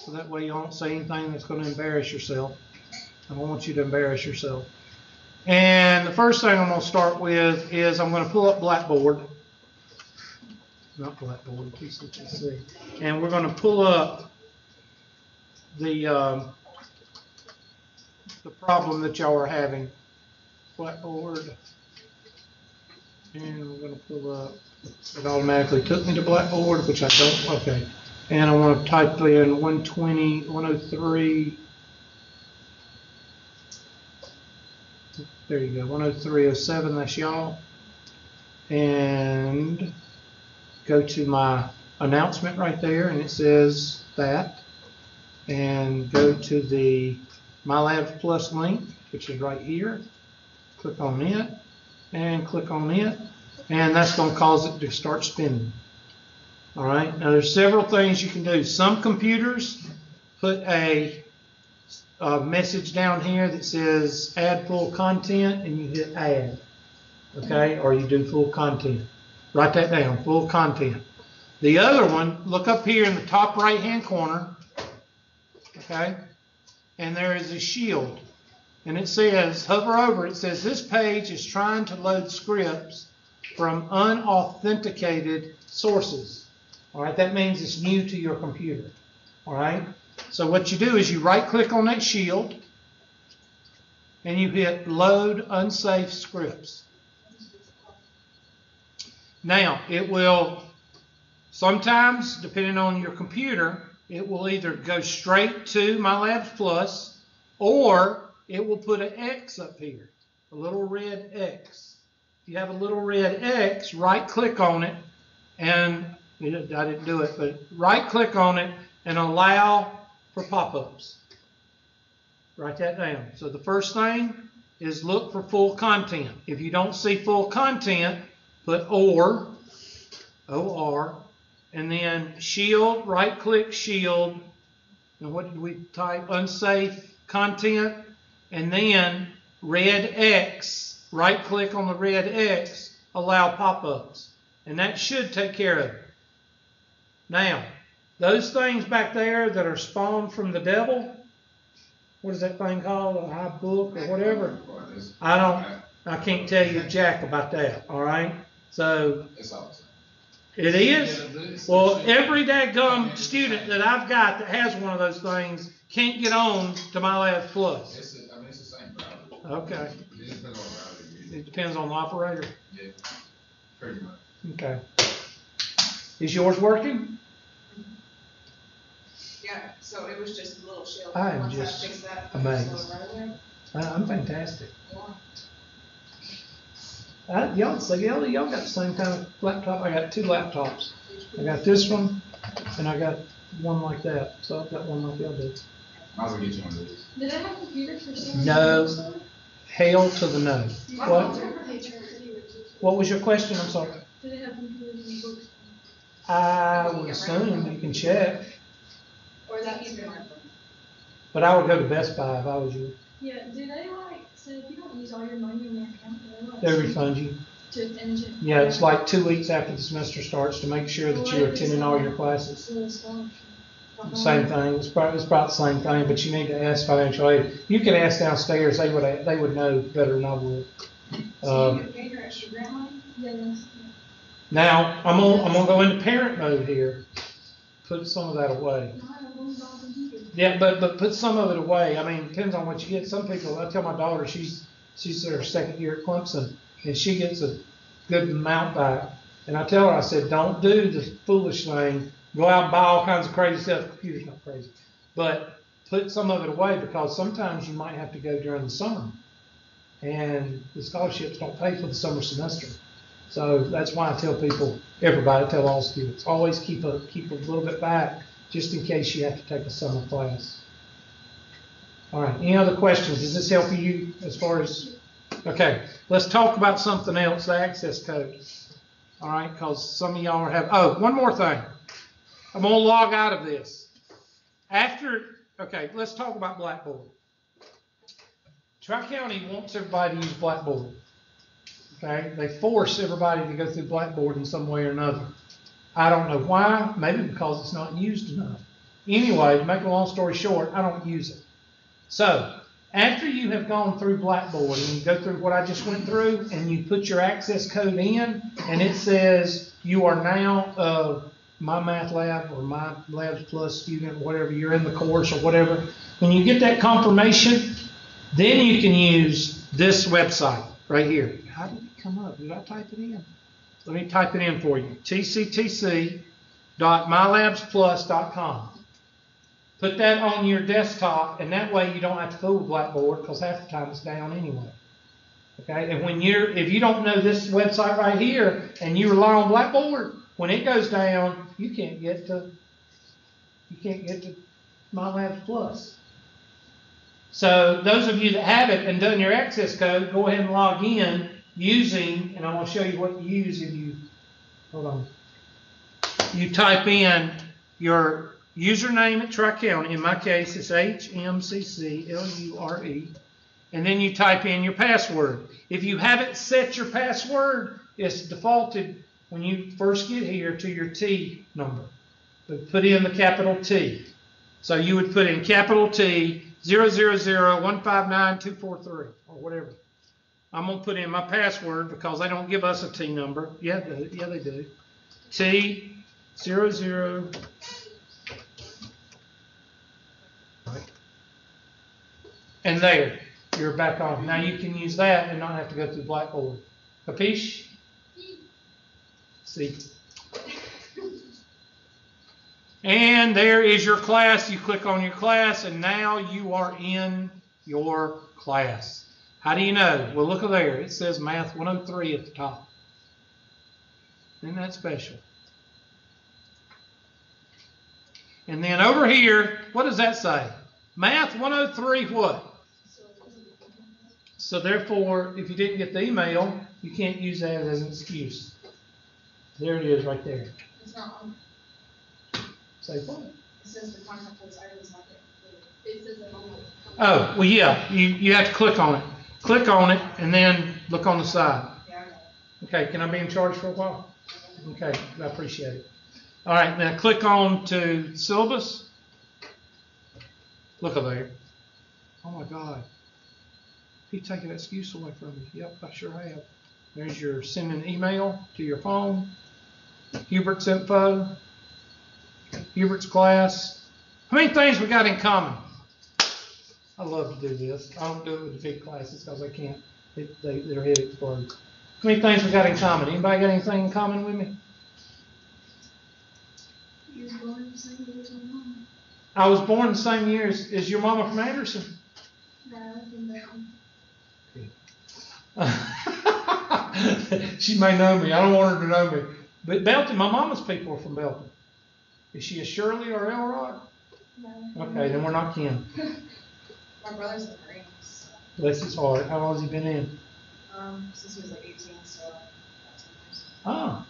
so that way you don't say anything that's going to embarrass yourself. I don't want you to embarrass yourself. And the first thing I'm going to start with is I'm going to pull up Blackboard. Not Blackboard, TCTC. And we're going to pull up the problem that y'all are having. Blackboard. And we're going to pull up, it automatically took me to Blackboard, which I don't, okay. And I want to type in 120, 103, there you go, 103.07, that's y'all. And go to my announcement right there, and it says that. And go to the My Labs Plus link, which is right here. Click on it, and click on it, and that's going to cause it to start spinning. All right, now there's several things you can do. Some computers put a message down here that says add full content, and you hit add, okay, or you do full content. Write that down, full content. The other one, look up here in the top right hand corner, okay, and there is a shield, and it says, hover over, it says this page is trying to load scripts from unauthenticated sources. All right, that means it's new to your computer. All right, so what you do is you right click on that shield and you hit load unsafe scripts. Now it will sometimes, depending on your computer, it will either go straight to My Labs Plus, or it will put an X up here, a little red X. If you have a little red X, right click on it, and I didn't do it, but right click on it and allow for pop-ups. Write that down. So the first thing is look for full content. If you don't see full content, put OR, and then shield, right click shield, and what did we type? Unsafe content, and then red X, right click on the red X, allow pop-ups, and that should take care of it. Now, those things back there that are spawned from the devil, what is that thing called? A high book or whatever? I can't tell you jack about that, all right? So, it is? Well, every dadgum student that I've got that has one of those things can't get on to My Labs Plus. It's the same browser. Okay. It depends on the browser. It depends on the operator? Yeah, pretty much. Okay. Is yours working? Yeah, so it was just a little shield. I am Once just fix that, amazed. I'm fantastic. Y'all got the same kind of laptop. I got two laptops. I got this one, and I got one like that. So I've got one like y'all do. Might as well get you one of these. Do they have computers for some? No. Hell to the no. What? What was your question? I'm sorry. Do they have computers in books? I would assume you can check, Or that even more. but I would go to Best Buy if I was you. Yeah, do they so if you don't use all your money in your account, do They they refund you. and Yeah, it's like 2 weeks after the semester starts to make sure that you're attending all your classes. Same thing. It's about the same thing, but you need to ask financial aid. You can ask downstairs; they would know better than I would. So you get paid your extra grant money? Yes. Now I'm gonna go into parent mode here. Put some of that away. Yeah, but put some of it away. I mean, it depends on what you get. Some people, I tell my daughter, she's her second year at Clemson, and she gets a good amount back. And I tell her, I said, don't do the foolish thing. Go out and buy all kinds of crazy stuff. The computer's not crazy. But put some of it away, because sometimes you might have to go during the summer. And the scholarships don't pay for the summer semester. So that's why I tell people, tell all students, always keep a little bit back, just in case you have to take a summer class. All right, any other questions? Does this help you as far as, okay, let's talk about something else, the access code. All right, because some of y'all one more thing. I'm going to log out of this. Okay, let's talk about Blackboard. Tri-County wants everybody to use Blackboard. Okay, they force everybody to go through Blackboard in some way or another. I don't know why, maybe because it's not used enough. Anyway, to make a long story short, I don't use it. So, after you have gone through Blackboard and you go through what I just went through and you put your access code in and it says you are now My Math Lab or My Labs Plus student, whatever, you're in the course or whatever, when you get that confirmation, then you can use this website right here. How did it come up? Did I type it in? Let me type it in for you. tctc.mylabsplus.com. Put that on your desktop, and that way you don't have to fool with Blackboard because half the time it's down anyway. Okay, and if you don't know this website right here and you rely on Blackboard, when it goes down, you can't get to My Labs Plus. So those of you that have it and done your access code, go ahead and log in using, and I want to show you what you use if you, hold on. You type in your username at Tri-County. In my case, it's HMCCLURE. And then you type in your password. If you haven't set your password, it's defaulted when you first get here to your T number. But put in the capital T. So you would put in capital T 000159243 or whatever. I'm going to put in my password because they don't give us a T number. Yeah, they do. T 00. And there, you're back on. Now you can use that and not have to go through Blackboard. Capiche? See. And there is your class. You click on your class, and now you are in your class. How do you know? Well, look there. It says Math 103 at the top. Isn't that special? And then over here, what does that say? Math 103 what? So therefore, if you didn't get the email, you can't use that as an excuse. There it is right there. It's not on. Say what? It says the contact for this item is not yet completed. It says it on the. Oh, well, yeah, you have to click on it. Click on it and then look on the side. Yeah, I know. Okay, can I be in charge for a while? Okay, I appreciate it. All right, now click on to syllabus. Look over there. Oh my God. He's taking that excuse away from me. Yep, I sure have. There's your sending email to your phone. Hubert's info. Hubert's class. How many things we got in common? I love to do this. I don't do it with the big classes because I can't. Their head explodes. How many things we got in common? Anybody got anything in common with me? You were born the same year as my mom. I was born the same year as your mama from Anderson. No, I was in Belton. She may know me. I don't want her to know me. But Belton, my mama's people are from Belton. Is she a Shirley or Elrod? No. Okay, then we're not kin. My brother's in the Marines. So, Bless his heart. How long has he been in? since he was like 18, so about 10 years. Oh.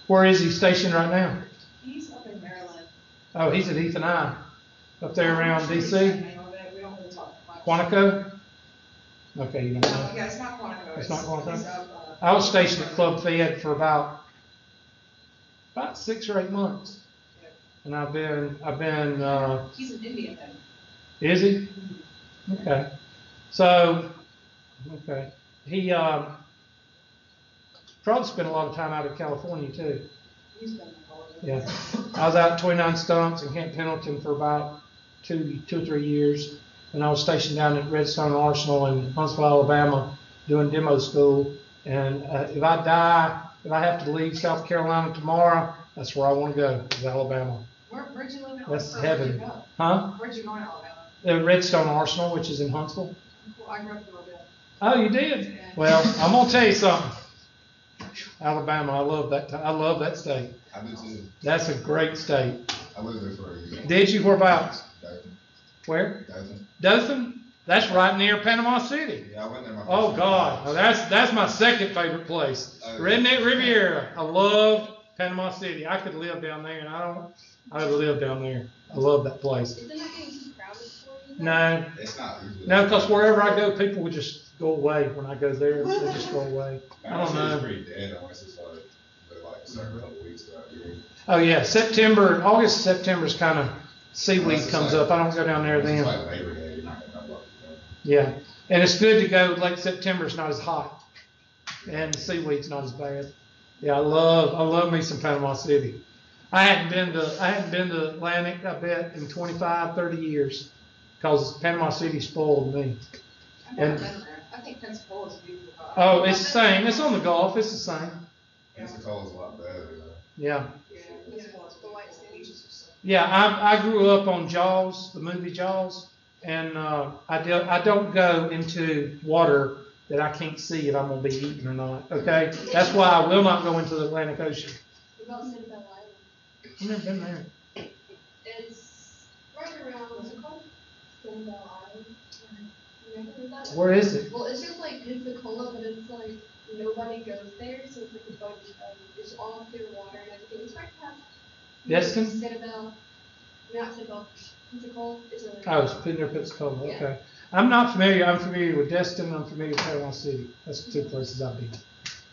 Where is he stationed right now? He's up in Maryland. Oh, he's at Ethan I. Up there around D.C.? We don't really talk much. Quantico? Okay, you don't know. Yeah, it's not Quantico. It's not Quantico? It's up, I was stationed at Club Fed for about 6 or 8 months. yeah. And I've been, He's an Indian then. is he? Okay. So, okay. He, probably spent a lot of time out in California too. He's been all over. Yeah. I was out at 29 Stumps in Camp Pendleton for about 2 or 3 years. And I was stationed down at Redstone Arsenal in Huntsville, Alabama, doing demo school. And if I have to leave South Carolina tomorrow, that's where I want to go, is Alabama. Where'd you live in That's Alabama? heaven. Where'd you go? Huh? Where'd you go in Alabama? The Redstone Arsenal, which is in Huntsville. Cool. I grew up in Mobile. Oh, you did? Yeah. Well, I'm going to tell you something. Alabama, I love that. I love that state. I did too. That's a great state. I lived there for a year. Did you? Whereabouts? Dothan. Where? Dothan. Dothan? That's right near Panama City. Yeah, I went there my Oh first God, year. now that's my second favorite place. Redneck Riviera. I love Panama City. I could live down there, and I would live down there. I love that place. Isn't that getting too crowded for you? though? No, It's not usually. no, because wherever I go, people would just go away when I go there. They just go away. I don't It's know. pretty dead unless it's like a certain couple weeks throughout the year. Oh yeah, August, September is kind of seaweed comes up. I don't go down there It's then. like Labor Day, you're not gonna know about it. Yeah, and it's good to go. Late September, it's not as hot, and the seaweed's not as bad. Yeah, I love me some Panama City. I hadn't been to Atlantic, I bet, in 25, 30 years, because Panama City spoiled me. I've never And been there. I think Pensacola's beautiful. oh, it's the same. It's on the Gulf. It's the same. Pensacola's a lot better. Yeah, Yeah, Pensacola's the white sands. yeah. I grew up on Jaws, the movie Jaws, and I don't go into water that I can't see if I'm gonna be eaten or not. Okay, that's why I will not go into the Atlantic Ocean. What about Citadel Island? I've never been there. It's right around, what's it called? Citadel Island. You never heard that? Where is it? Well, it's just like Pensacola, but it's like nobody goes there, so it's like a bunch of, it's all clear water and everything. It's right past. Destin? Citadel, not Citadel, Pensacola. It's a. Oh, it's been there, Pensacola. Yeah. Okay. I'm not familiar. I'm familiar with Destin. I'm familiar with Panama City. That's the two places I've been.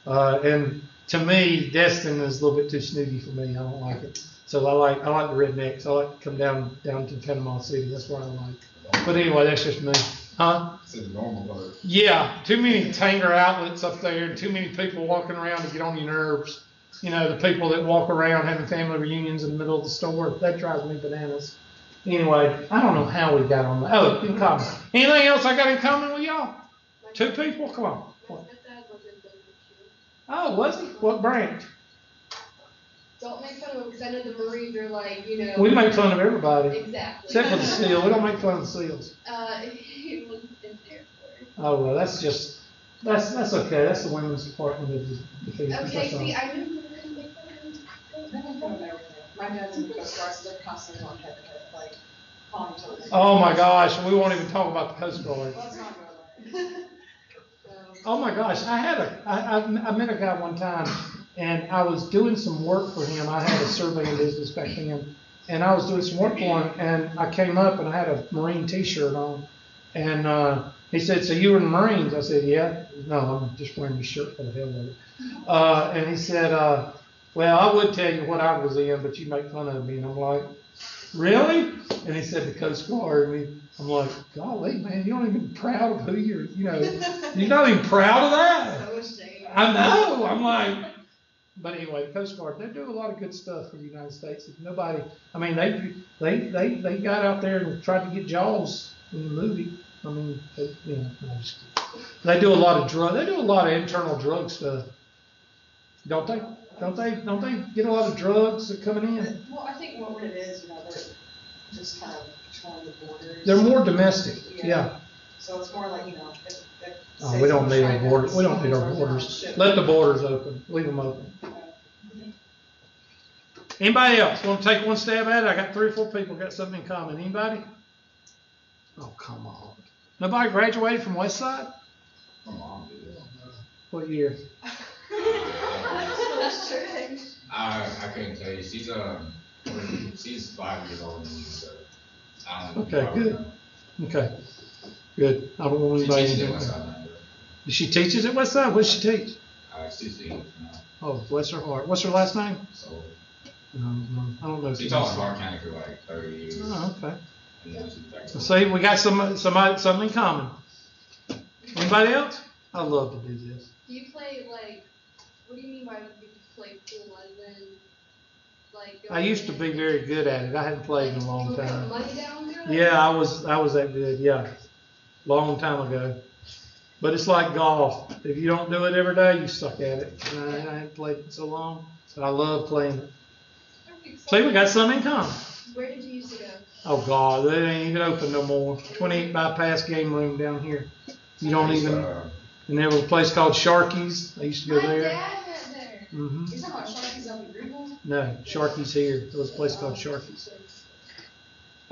And to me, Destin is a little bit too snooty for me. I don't like it. So I like the rednecks. I like to come down to Panama City. That's what I like. But anyway, that's just me. Huh? It's a normal part. Yeah, too many Tanger outlets up there, and too many people walking around to get on your nerves. You know, the people that walk around having family reunions in the middle of the store, that drives me bananas. Anyway, I don't know how we got on that. Oh, in common. Anything else I got in common with y'all? Two people? Come on. My stepdad was in WQ. Oh, was he? What branch? Don't make fun of them, because I know the Marines are like, you know. We make fun of everybody, Exactly. except for the SEAL. We don't make fun of the SEALs. He was in there for. Oh, well, that's okay. That's the women's department of the defense. Okay, That's all. see, I knew you were gonna make fun of him. They make fun of everything. My dad's in the Coast Guard, so they're constantly on head to head, like, calling each other. Oh my gosh, we won't even talk about the Coast Guard. Let's not go there. Oh my gosh, I met a guy one time, and I was doing some work for him. I had a surveying business back then, and I was doing some work for him, and I came up and I had a Marine T-shirt on, and he said, "So you were in the Marines?" I said, "Yeah." "No, I'm just wearing this shirt for the hell of it." And he said, "Well, I would tell you what I was in, but you make fun of me." And I'm like, "Really?" And he said, "The Coast Guard." And I'm like, "Golly, man, you don't even proud of who you're not even proud of that." So ashamed. I know. I'm like, but anyway, the Coast Guard, they do a lot of good stuff for the United States. If nobody, I mean, they got out there and tried to get Jaws in the movie. I mean, they do a lot of drug. They do a lot of internal drug stuff, don't they? Don't they get a lot of drugs that coming in? Well, I think what it is, they're just kind of controlling the borders. They're more domestic. Yeah. So it's more like, Oh, we don't need our borders. We don't need our borders. Let the borders open. Leave them open. Anybody else want to take one stab at it? I got 3 or 4 people got something in common. Anybody? Oh, come on. Nobody graduated from West Side? My mom did. What year? I couldn't tell you. She's 5 years older than me, so I don't know. Okay, good. Okay, good. I don't want She anybody. teaches at West Side now. She teaches at West Side? What does she teach? She's English now. Oh, bless her heart. What's her last name? So I don't know. she taught in Clark County for like 30 years. Oh, okay. And then she's back to See, we got something in common. Anybody else? I love to do this. Do you play like, what do you mean by you play pool as in, like? I used to be very good at it. I hadn't played in a long You put time. money down there? Yeah, I was that good. Yeah, long time ago. But it's like golf. If you don't do it every day, you suck at it. And I haven't played it so long, but I love playing it. See, we got something in common. Where did you used to go? Oh God, they ain't even open no more. 28 bypass game room down here. You don't even. And there was a place called Sharky's. I used to go My there. dad went there. Mm-hmm. You're talking about Sharky's up in Greenville? No, Sharky's here. There was a place called Sharky's.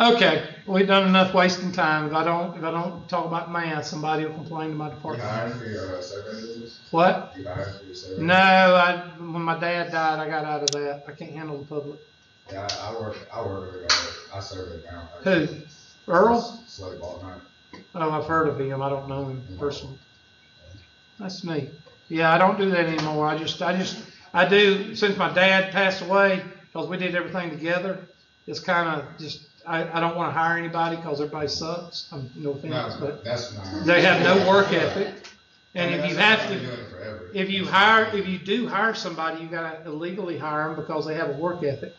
Okay, we've done enough wasting time. If I don't talk about math, somebody will complain to my You department. hired for your survey business? What? You hired for your survey? No, when my dad died, I got out of that. I can't handle the public. Yeah, I survey now. Who? Earl? Slate Ball Night. Oh, I've heard of him. I don't know him personally. That's neat. Yeah, I don't do that anymore. I do, since my dad passed away, because we did everything together, it's kind of just, I don't want to hire anybody because everybody sucks. No offense, No, but that's not. they have no work ethic. And if you have I've been to, doing it forever. if you do hire somebody, you gotta illegally hire them because they have a work ethic.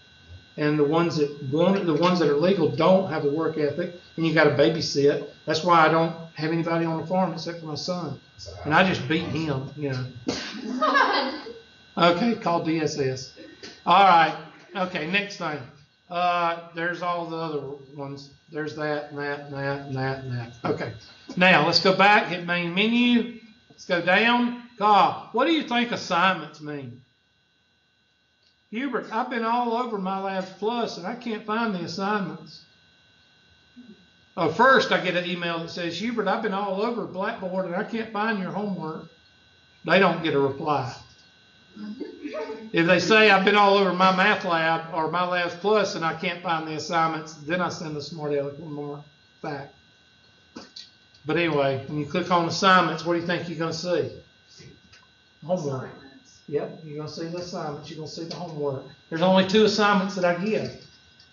And the ones that are legal don't have a work ethic, and you gotta babysit. That's why I don't have anybody on the farm except for my son. And I just beat him, you know. Okay, call DSS. All right, okay, next thing. There's all the other ones. There's that, and that, and that, and that, and that. Okay, now let's go back, hit main menu. Let's go down. God, what do you think assignments mean? Hubert, I've been all over My Labs Plus and I can't find the assignments. Oh, first I get an email that says, Hubert, I've been all over Blackboard and I can't find your homework. They don't get a reply. If they say I've been all over My Math Lab or My Labs Plus and I can't find the assignments, then I send a smart aleck one more back. But anyway, when you click on assignments, what do you think you're going to see? Homework. Yep, you're going to see the assignments. You're going to see the homework. There's only 2 assignments that I give.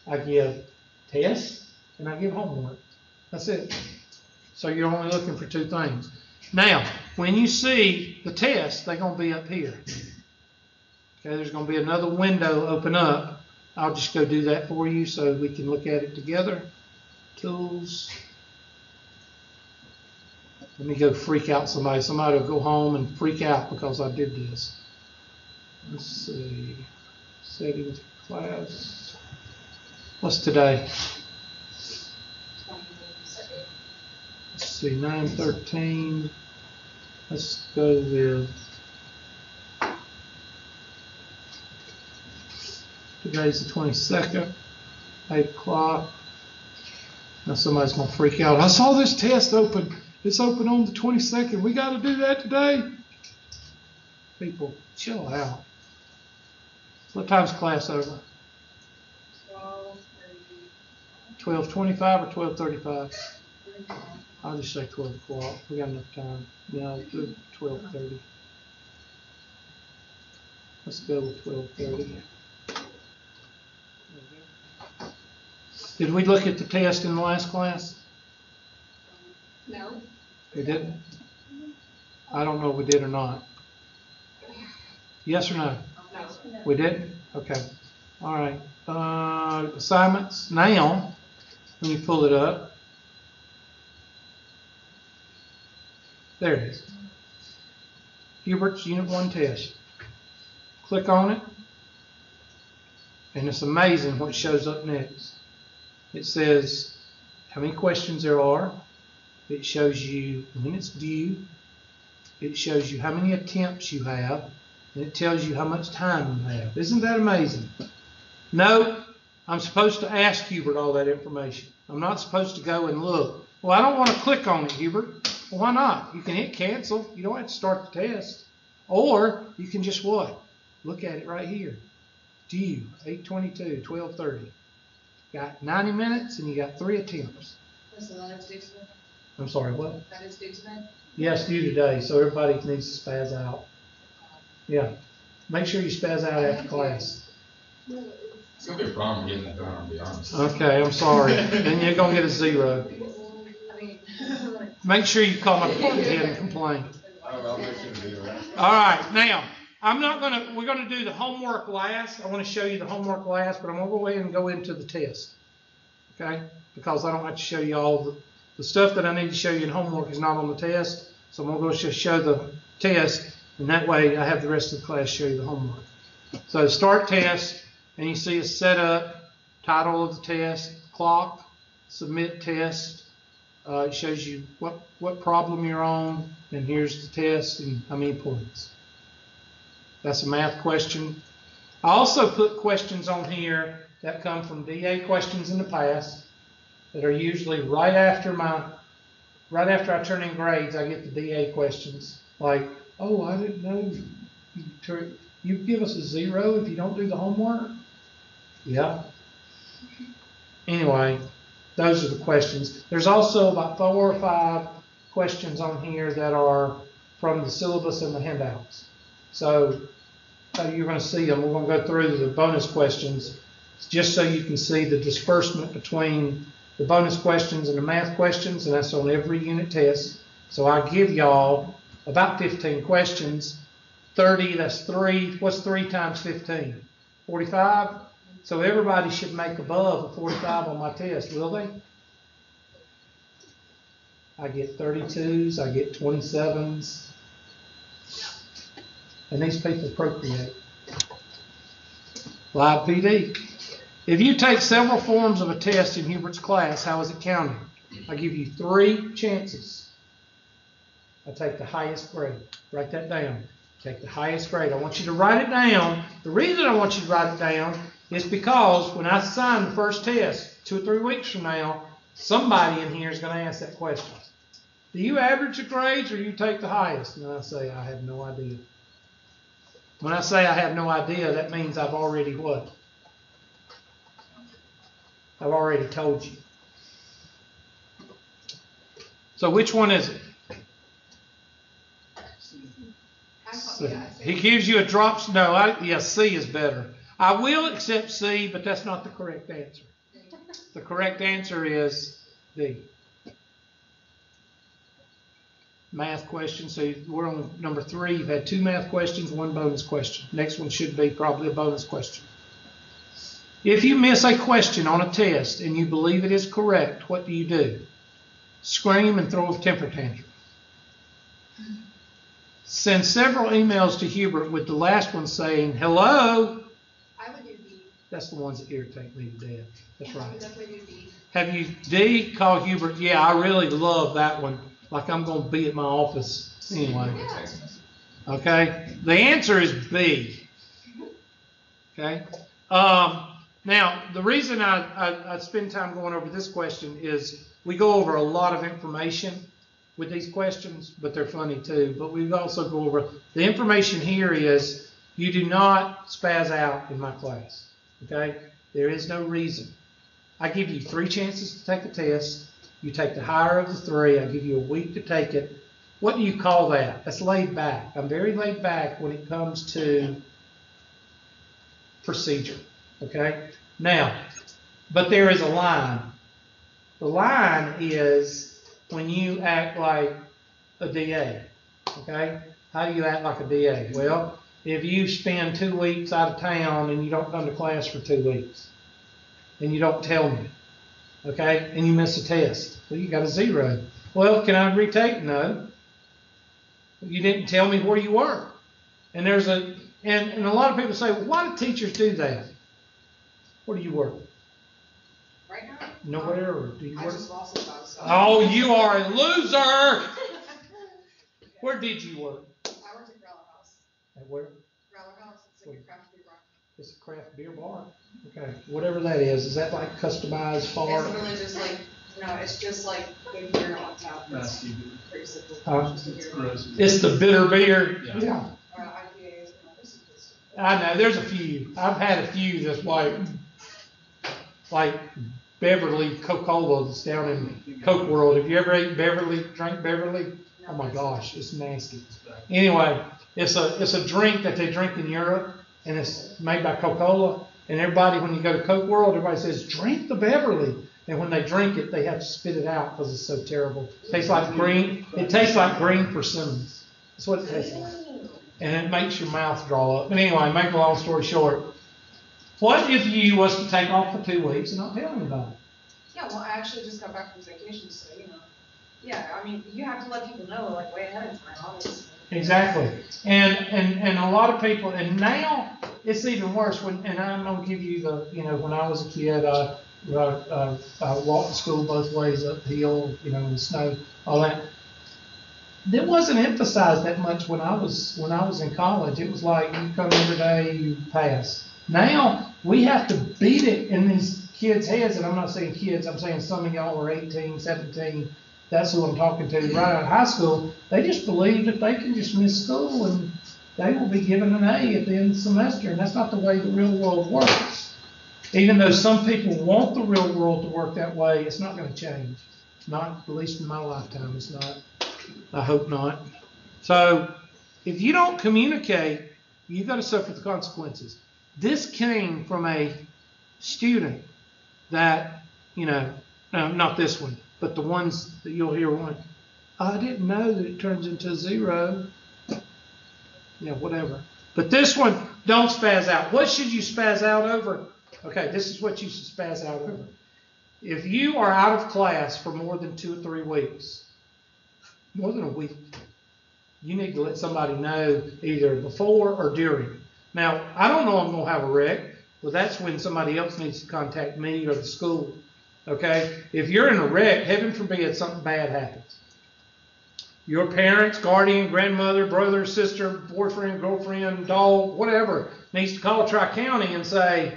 I give tests and I give homework. That's it. So you're only looking for 2 things. Now, when you see the test, they're going to be up here. Okay, there's going to be another window open up. I'll just go do that for you so we can look at it together. Tools. Let me go freak out somebody. Somebody will go home and freak out because I did this. Let's see. Settings for class. What's today? Let's see, 9/13. Let's go with today's the 22nd, 8 o'clock. Now somebody's gonna freak out. I saw this test open. It's open on the 22nd. We got to do that today. People, chill out. What time's class over? 12:25 or 12:35? I'll just say 12 o'clock. We got enough time. No, 12:30. Let's go with 12:30. Did we look at the test in the last class? No. We didn't? I don't know if we did or not. Yes or no? No. We didn't? Okay. All right. Assignments. Now, when you pull it up, there it is. Hubert's Unit 1 test. Click on it, and it's amazing what shows up next. It says how many questions there are. It shows you when it's due. It shows you how many attempts you have. And it tells you how much time you have. Isn't that amazing? No, I'm supposed to ask Hubert all that information. I'm not supposed to go and look. Well, I don't want to click on it, Hubert. Well, why not? You can hit cancel. You don't have to start the test. Or you can just what? Look at it right here. Due, 8/22, 12:30. Got 90 minutes and you got 3 attempts. So that is due today? I'm sorry, what? That is due today? Yes, due today, so everybody needs to spaz out. Yeah. Make sure you spaz out after class. It's gonna be a problem getting that done, to be honest. Okay, I'm sorry. Then you're gonna get a 0. I mean, Make sure you call my department head and complain. I'll make sure to do that. All right, now, we're gonna do the homework last. I wanna show you the homework last, but I'm gonna go ahead and go into the test. Okay? Because I don't have to show you all the stuff that I need to show you in homework is not on the test. So I'm gonna go just show the test, and that way I have the rest of the class show you the homework. So start test, and you see a setup, title of the test, clock, submit test. It shows you what problem you're on, and here's the test and how many points. That's a math question. I also put questions on here that come from DA questions in the past that are usually right after I turn in grades. I get the DA questions like, oh, I didn't know you give us a 0 if you don't do the homework. Yeah. Anyway, those are the questions. There's also about 4 or 5 questions on here that are from the syllabus and the handouts. So you're going to see them. We're going to go through the bonus questions. just so you can see the disbursement between the bonus questions and the math questions, and that's on every unit test. So I give y'all about 15 questions, 30, that's 3. What's 3 times 15? 45? So everybody should make above a 45 on my test, will they? I get 32s, I get 27s, and these people procreate. Live PD. If you take several forms of a test in Hubert's class, how is it counted? I give you 3 chances. I take the highest grade. Write that down. Take the highest grade. I want you to write it down. The reason I want you to write it down is because when I assign the first test 2 or 3 weeks from now, somebody in here is going to ask that question. Do you average the grades or do you take the highest? And I say, I have no idea. When I say I have no idea, that means I've already what? I've already told you. So which one is it? He gives you a drop. No, C is better. I will accept C, but that's not the correct answer. The correct answer is D. Math question. So we're on number 3. You've had 2 math questions, 1 bonus question. Next one should be probably a bonus question. If you miss a question on a test and you believe it is correct, what do? Scream and throw a temper tantrum. Send several emails to Hubert with the last one saying, hello. I would do B. That's the ones that irritate me to death. That's right. I would definitely do B. Have you D? Call Hubert. Yeah, I really love that one. Like I'm going to be at my office anyway. Yeah. Okay. The answer is B. Okay. Now, the reason I spend time going over this question is we go over a lot of information with these questions, but they're funny too. But we also go over the information here is you do not spaz out in my class. Okay? There is no reason. I give you 3 chances to take the test. You take the higher of the 3. I give you a week to take it. What do you call that? That's laid back. I'm very laid back when it comes to procedure. Okay? Now, but there is a line. The line is when you act like a DA. Okay? How do you act like a DA? Well, if you spend 2 weeks out of town and you don't come to class for 2 weeks, and you don't tell me, okay, and you miss a test, well, you got a 0. Well, can I retake? No. You didn't tell me where you were. And there's and a lot of people say, well, why do teachers do that? Where do you work? Right now? Nowhere, or do you I work? just lost it about so. Oh, you are a loser! Where did you work? I worked at Growler House. At where? Growler House, it's like a craft beer bar. It's a craft beer bar. Okay, whatever that is that like customized for? It's really just like, no, it's just like good beer on tap. It's pretty simple. It's gross. It's the bitter beer. Yeah. Yeah. IPAs, this is just. I know, there's a few. I've had a few that's like Beverly Coca-Cola that's down in Coke World. Have you ever drank Beverly? Oh my gosh, it's nasty. Anyway, it's a drink that they drink in Europe, and it's made by Coca-Cola. And everybody, when you go to Coke World, everybody says, drink the Beverly. And when they drink it, they have to spit it out because it's so terrible. It tastes like green. It tastes like green persimmons. That's what it tastes like. And it makes your mouth draw up. But anyway, make a long story short. What if you was to take off for 2 weeks and not tell anybody? Yeah, well, I actually just got back from vacation, so, yeah, I mean, you have to let people know, like, way ahead of time, obviously. Exactly. And a lot of people, and now it's even worse and I'm going to give you when I was a kid, I walked to school both ways uphill, in the snow, all that. That wasn't emphasized that much when I was in college. It was like you come every day, you pass. Now we have to beat it in these kids' heads, and I'm not saying kids, I'm saying some of y'all are 18, 17. That's who I'm talking to. Right out of high school, they just believe that they can just miss school and they will be given an A at the end of the semester, and that's not the way the real world works. Even though some people want the real world to work that way, it's not going to change. Not, at least in my lifetime, it's not. I hope not. So, if you don't communicate, you've got to suffer the consequences. This came from a student that, not this one, but the ones that you'll hear one, I didn't know that it turns into 0. Whatever. But this one, don't spaz out. What should you spaz out over? Okay, this is what you should spaz out over. If you are out of class for more than 2 or 3 weeks, more than a week, you need to let somebody know either before or during. Now, I don't know I'm going to have a wreck. Well, that's when somebody else needs to contact me or the school. Okay? If you're in a wreck, heaven forbid something bad happens. Your parents, guardian, grandmother, brother, sister, boyfriend, girlfriend, dog, whatever, needs to call Tri-County and say,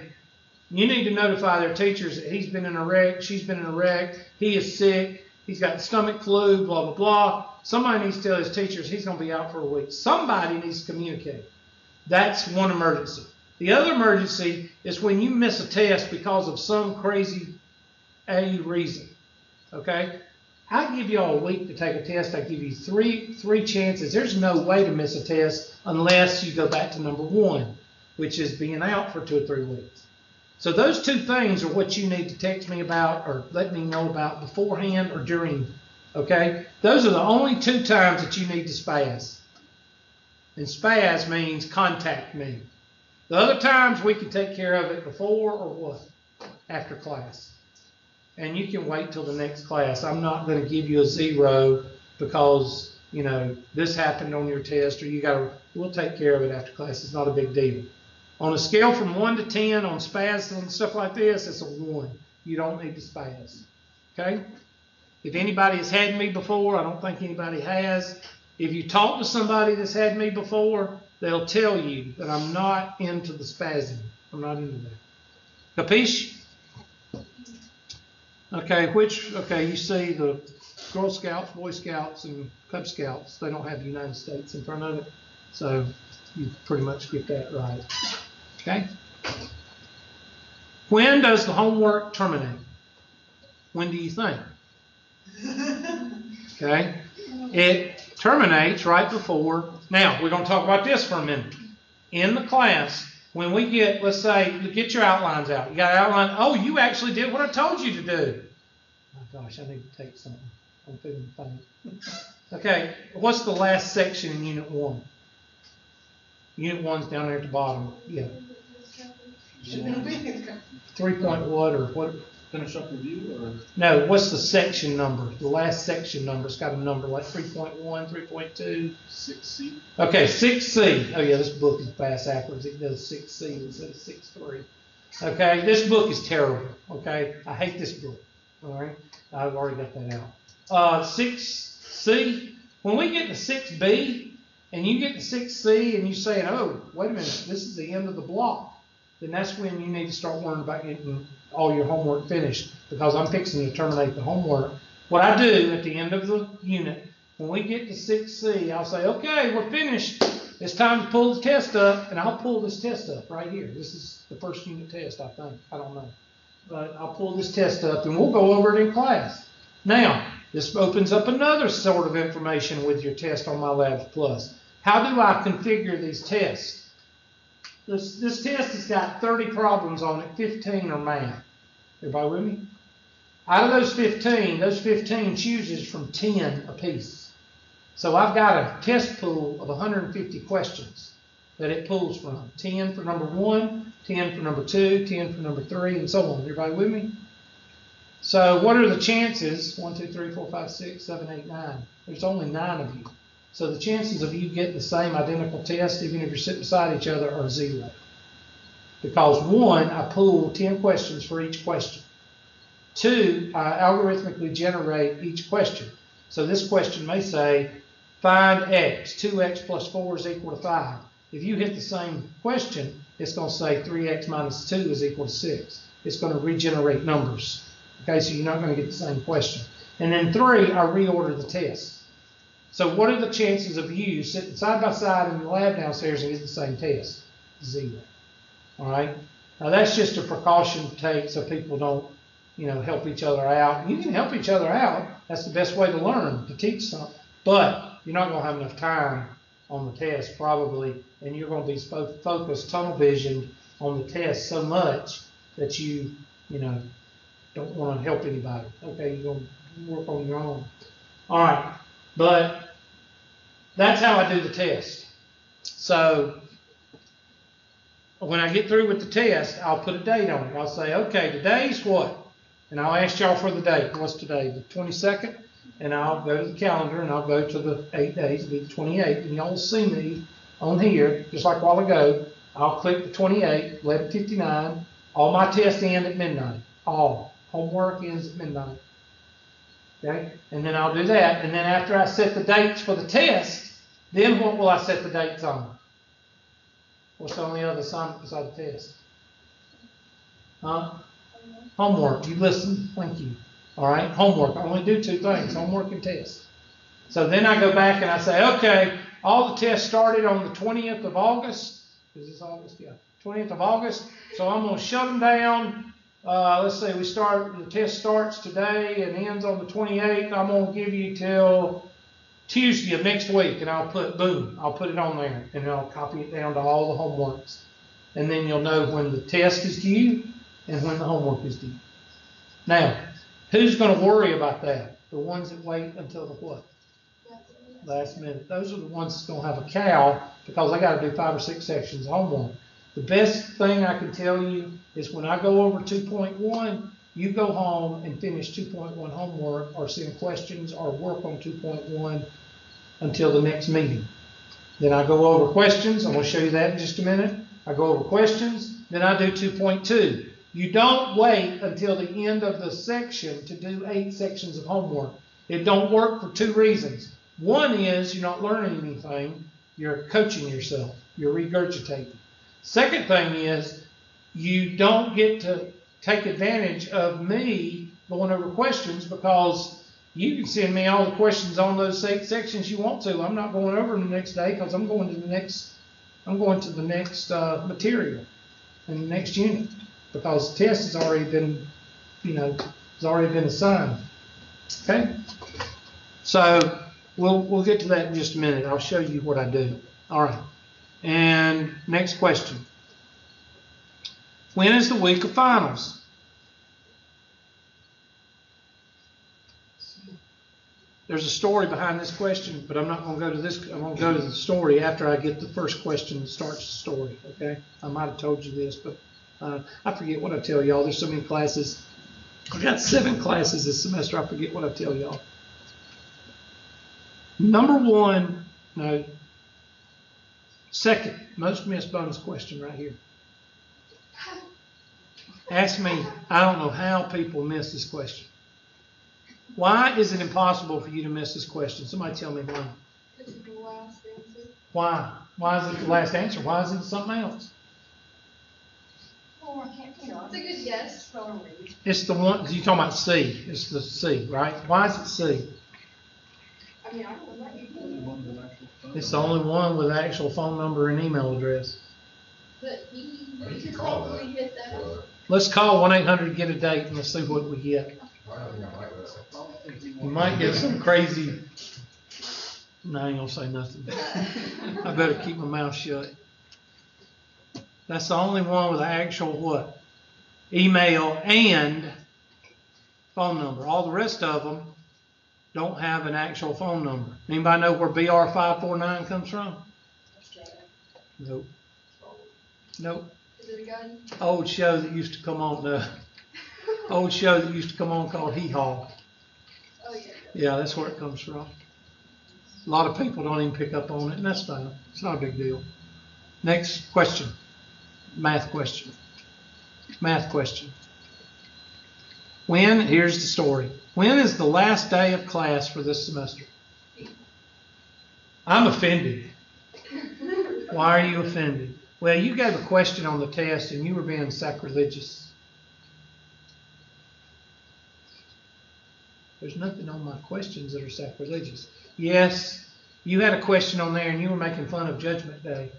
you need to notify their teachers that he's been in a wreck, she's been in a wreck, he is sick, he's got stomach flu, blah, blah, blah. Somebody needs to tell his teachers he's going to be out for a week. Somebody needs to communicate. That's one emergency. The other emergency is when you miss a test because of some crazy reason. Okay? I give you all a week to take a test. I give you three chances. There's no way to miss a test unless you go back to number 1, which is being out for 2 or 3 weeks. So those 2 things are what you need to text me about or let me know about beforehand or during. Okay? Those are the only 2 times that you need to spaz. And spaz means contact me. The other times we can take care of it before or what? After class. And you can wait till the next class. I'm not going to give you a 0 because, this happened on your test or we'll take care of it after class. It's not a big deal. On a scale from 1 to 10 on spaz and stuff like this, it's a 1. You don't need to spaz. Okay? If anybody has had me before, I don't think anybody has. If you talk to somebody that's had me before, they'll tell you that I'm not into the spazzing. I'm not into that. Capiche? Okay, you see the Girl Scouts, Boy Scouts, and Cub Scouts, they don't have the United States in front of it. So you pretty much get that right. Okay? When does the homework terminate? When do you think? Okay? It terminates right before. Now, we're going to talk about this for a minute. In the class, when we get, let's say, get your outlines out. You got an outline. Oh, you actually did what I told you to do. Oh, gosh, I need to take something. I'm feeling faint. Okay, what's the last section in Unit 1? Unit 1's down there at the bottom. Yeah. 3 point what or what? Finish up review or? No, what's the section number? The last section number. It's got a number like 3.1, 3.2. 6C. Okay, 6C. Oh yeah, this book is bass backwards. It does 6C instead of 6.3. Okay, this book is terrible. Okay, I hate this book. All right, I've already got that out. 6C. When we get to 6B and you get to 6C and you say, oh, wait a minute, this is the end of the block, then that's when you need to start worrying about getting all your homework finished, because I'm fixing to terminate the homework. What I do at the end of the unit, when we get to 6C, I'll say, okay, we're finished. It's time to pull the test up, and I'll pull this test up right here. This is the first unit test, I think. I don't know. But I'll pull this test up, and we'll go over it in class. Now, this opens up another sort of information with your test on My Labs Plus. How do I configure these tests? This test has got 30 problems on it, 15 are math. Everybody with me? Out of those 15 chooses from 10 apiece. So I've got a test pool of 150 questions that it pulls from. 10 for number 1, 10 for number 2, 10 for number 3, and so on. Everybody with me? So what are the chances? 1, 2, 3, 4, 5, 6, 7, 8, 9. There's only 9 of you. So the chances of you getting the same identical test, even if you're sitting beside each other, are 0. Because 1, I pull 10 questions for each question. 2, I algorithmically generate each question. So this question may say, find x, 2x plus 4 is equal to 5. If you hit the same question, it's going to say 3x minus 2 is equal to 6. It's going to regenerate numbers. Okay, so you're not going to get the same question. And then 3, I reorder the test. So what are the chances of you sitting side by side in the lab downstairs and get the same test? 0. All right? Now that's just a precaution to take so people don't, help each other out. You can help each other out. That's the best way to learn, to teach something. But you're not going to have enough time on the test probably, and you're going to be focused, tunnel visioned on the test so much that you know, don't want to help anybody. Okay, you're going to work on your own. All right, but that's how I do the test. So when I get through with the test, I'll put a date on it. I'll say, okay, today's what? And I'll ask y'all for the date. What's today? The 22nd? And I'll go to the calendar and I'll go to the 8 days, it'll be the 28th. And y'all will see me on here, just like a while ago. I'll click the 28th, 11:59. All my tests end at midnight. All. Homework ends at midnight. Okay? And then I'll do that. And then after I set the dates for the test, then what will I set the dates on? What's the only other assignment beside the test? Huh? Homework. You listen. Thank you. All right? Homework. I only do 2 things, homework and test. So then I go back and I say, okay, all the tests started on the 20th of August. Is this August? Yeah. 20th of August. So I'm going to shut them down. Let's say the test starts today and ends on the 28th. I'm going to give you till Tuesday of next week, and I'll put it on there, and I'll copy it down to all the homeworks. And then you'll know when the test is due and when the homework is due. Now, who's going to worry about that? The ones that wait until the what? Last minute. Those are the ones that's going to have a cow because they got to do 5 or 6 sections of homework. The best thing I can tell you is when I go over 2.1, you go home and finish 2.1 homework or send questions or work on 2.1 until the next meeting. Then I go over questions. I'm going to show you that in just a minute. I go over questions. Then I do 2.2. You don't wait until the end of the section to do 8 sections of homework. It don't work for 2 reasons. One is you're not learning anything. You're coaching yourself. You're regurgitating. Second thing is you don't get to take advantage of me going over questions because you can send me all the questions on those 8 sections you want to. I'm not going over them the next day because I'm going to the next material in the next unit because the test has already been, assigned. Okay? So we'll get to that in just a minute. I'll show you what I do. All right. And next question. When is the week of finals? There's a story behind this question, but I'm not going to go to this. I'm going to go to the story after I get the first question that starts the story, okay? I might have told you this, but I forget what I tell y'all. There's so many classes. I've got 7 classes this semester. I forget what I tell y'all. Second most missed bonus question right here. Ask me, I don't know how people miss this question. Why is it impossible for you to miss this question? Somebody tell me why. Because it's the last answer. Why? Why is it the last answer? Why is it something else? Well, I can't, It's a good guess. It's the one, you're talking about C. It's the C, right? Why is it C? I mean, I don't know what you do. It's the only one with actual phone number and email address. But he You could can call probably that. hit that. Let's call 1-800-GET-A-DATE and let's see what we get. You might get some crazy. No, I ain't gonna say nothing. I better keep my mouth shut. That's the only one with the actual what? Email and phone number. All the rest of them don't have an actual phone number. Anybody know where BR549 comes from? Nope. Nope. Is it a gun? Old show that used to come on. Old show that used to come on called Hee Haw. Oh, yeah. Yeah, that's where it comes from. A lot of people don't even pick up on it, and that's fine. It's not a big deal. Next question. Math question. Math question. Here's the story. When is the last day of class for this semester? I'm offended. Why are you offended? Well, you gave a question on the test and you were being sacrilegious. There's nothing on my questions that are sacrilegious. Yes, you had a question on there and you were making fun of Judgment Day.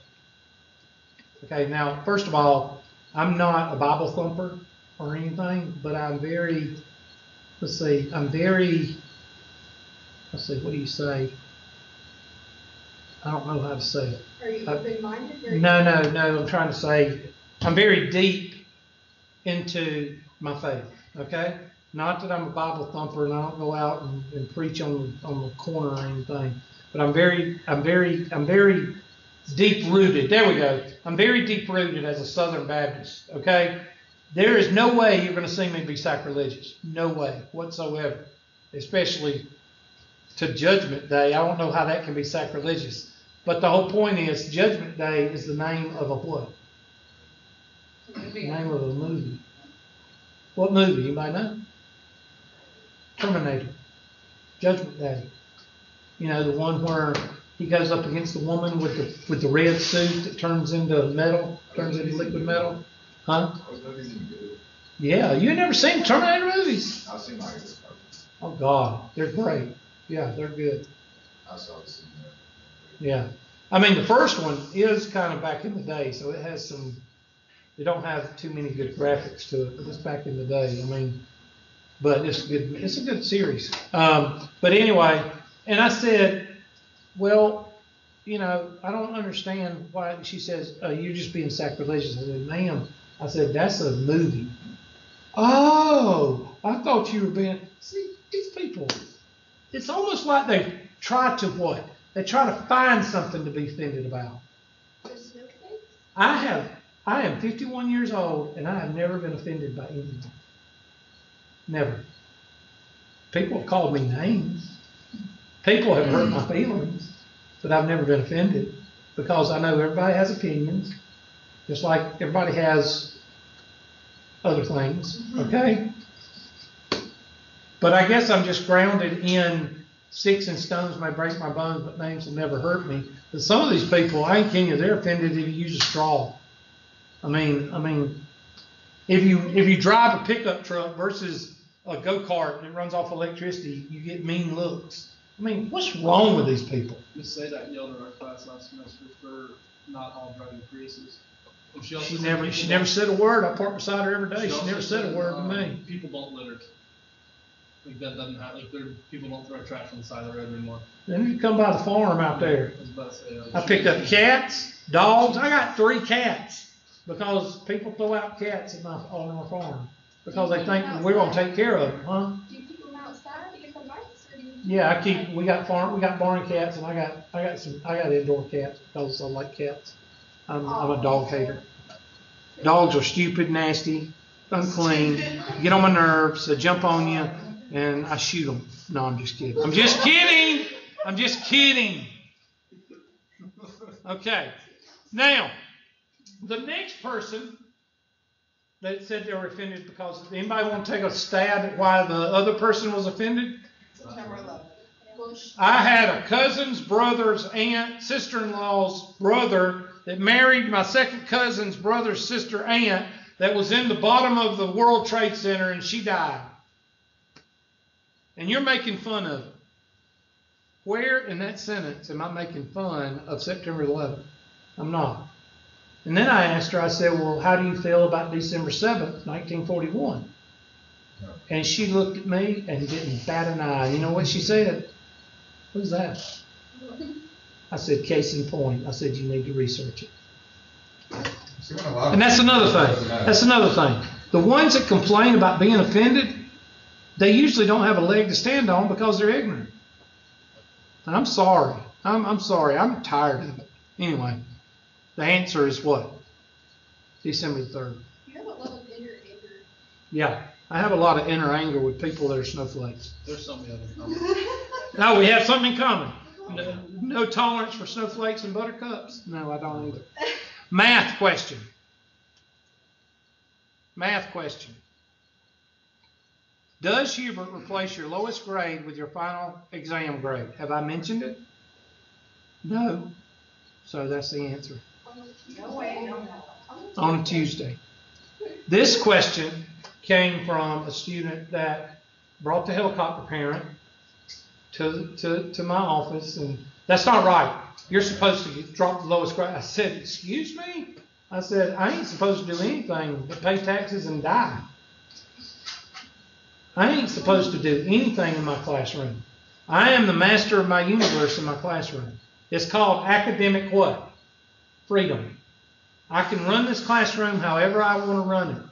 Okay, now, first of all, I'm not a Bible thumper or anything, but I'm very, what do you say? I don't know how to say it. Are you open-minded? No, I'm trying to say I'm very deep into my faith, okay? Not that I'm a Bible thumper and I don't go out and preach on the corner or anything, but I'm very deep rooted. There we go. I'm very deep rooted as a Southern Baptist, okay? There is no way you're going to see me be sacrilegious. No way whatsoever, especially to Judgment Day. I don't know how that can be sacrilegious. But the whole point is, Judgment Day is the name of a what? The name of a movie. What movie? Anybody know? Terminator. Judgment Day. You know, the one where he goes up against the woman with the red suit that turns into metal, turns into liquid metal. Huh? Yeah, you never seen Terminator movies? I've seen like Oh God, they're great. Yeah, they're good. I saw this. Yeah. I mean, the first one is kind of back in the day, so it has some, they don't have too many good graphics to it, but it's back in the day. I mean, but it's good. It's a good series. But anyway, and I said, well, you know, I don't understand why. She says, you're just being sacrilegious. I said, ma'am, I said, that's a movie. Oh, I thought you were being, see, these people, it's almost like they try to what? They try to find something to be offended about. There's no face? I am 51 years old, and I have never been offended by anyone. Never. People have called me names. People have hurt my feelings, but I've never been offended because I know everybody has opinions, just like everybody has other things, okay? But I guess I'm just grounded in sticks and stones may break my bones, but names will never hurt me. But some of these people, I ain't kidding you, they're offended if you use a straw. I mean, if you drive a pickup truck versus a go-kart that runs off electricity, you get mean looks. I mean, what's wrong with these people? Miss Sadak yelled at our class last semester for not all driving Priuses. And She never said a word. I park beside her every day. She never said a word to me. People don't litter. Like that doesn't happen. Like people don't throw trash on the side of the road anymore. Then you come by the farm out there. I was about to say, I picked up cats, dogs. I got 3 cats because people throw out cats on our farm because they think we're going to take care of them, huh? Do you keep them outside to get the mice, or do you? Yeah, we got barn cats, and I got indoor cats because I like cats. I'm a dog hater. Dogs are stupid, nasty, unclean, get on my nerves, they jump on you, and I shoot them. No, I'm just kidding. I'm just kidding. Okay. Now, the next person that said they were offended because anybody want to take a stab at why the other person was offended? September 11th. I had a cousin's brother's aunt, sister-in-law's brother that married my second cousin's brother's sister aunt that was in the bottom of the World Trade Center and she died. And you're making fun of it. Where in that sentence am I making fun of September 11th? I'm not. And then I asked her, I said, well, how do you feel about December 7th, 1941? And she looked at me and didn't bat an eye. You know what she said? Who's that? I said, case in point. I said, you need to research it. And that's another thing. The ones that complain about being offended, they usually don't have a leg to stand on because they're ignorant. And I'm sorry. I'm sorry. I'm tired of it. Anyway, the answer is what? December 3rd. You have a lot of inner anger. Yeah. I have a lot of inner anger with people that are snowflakes. There's something other than common. No, we have something in common. No tolerance for snowflakes and buttercups. No, I don't either. Math question. Does Hubert replace your lowest grade with your final exam grade? Have I mentioned it? No. So that's the answer. No way, no. On a Tuesday. This question came from a student that brought the helicopter parent to my office, and that's not right. You're supposed to drop the lowest grade. I said, excuse me? I said, I ain't supposed to do anything but pay taxes and die. I ain't supposed to do anything in my classroom. I am the master of my universe in my classroom. It's called academic what? Freedom. I can run this classroom however I want to run it.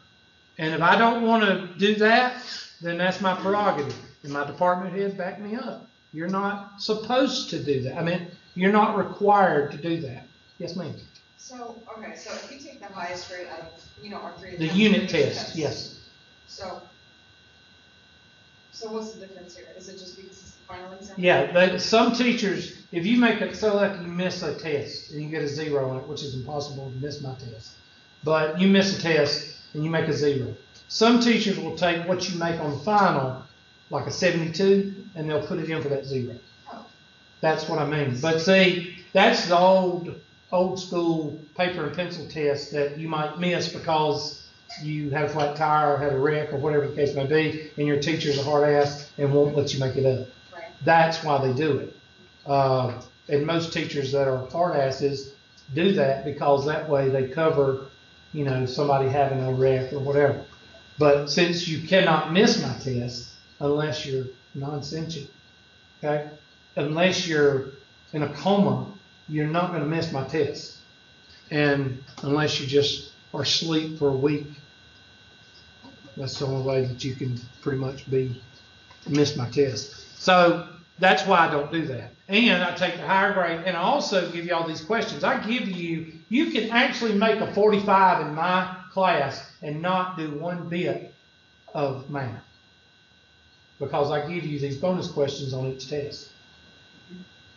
And if I don't want to do that, then that's my prerogative. And my department head back me up. You're not supposed to do that. I mean, you're not required to do that. Yes, ma'am. So, okay, so if you take the highest grade out of, our three. The attempts unit for each test, yes. So what's the difference here? Is it just because it's the final exam? Yeah, but some teachers, if you make it so like you miss a test and you get a 0 on it, which is impossible to miss my test, but you miss a test and you make a 0. Some teachers will take what you make on the final, like a 72, and they'll put it in for that 0. Oh. That's what I mean. But see, that's the old school paper and pencil test that you might miss because you had a flat tire or had a wreck or whatever the case may be, and your teacher's a hard ass and won't let you make it up. Right. That's why they do it. And most teachers that are hard asses do that because that way they cover, somebody having a wreck or whatever. But since you cannot miss my test unless you're non-sentient, okay? Unless you're in a coma, you're not going to miss my test. And unless you just are asleep for a week, that's the only way that you can pretty much miss my test. So that's why I don't do that. And I take the higher grade, and I also give you all these questions. You can actually make a 45 in my class and not do one bit of math because I give you these bonus questions on each test.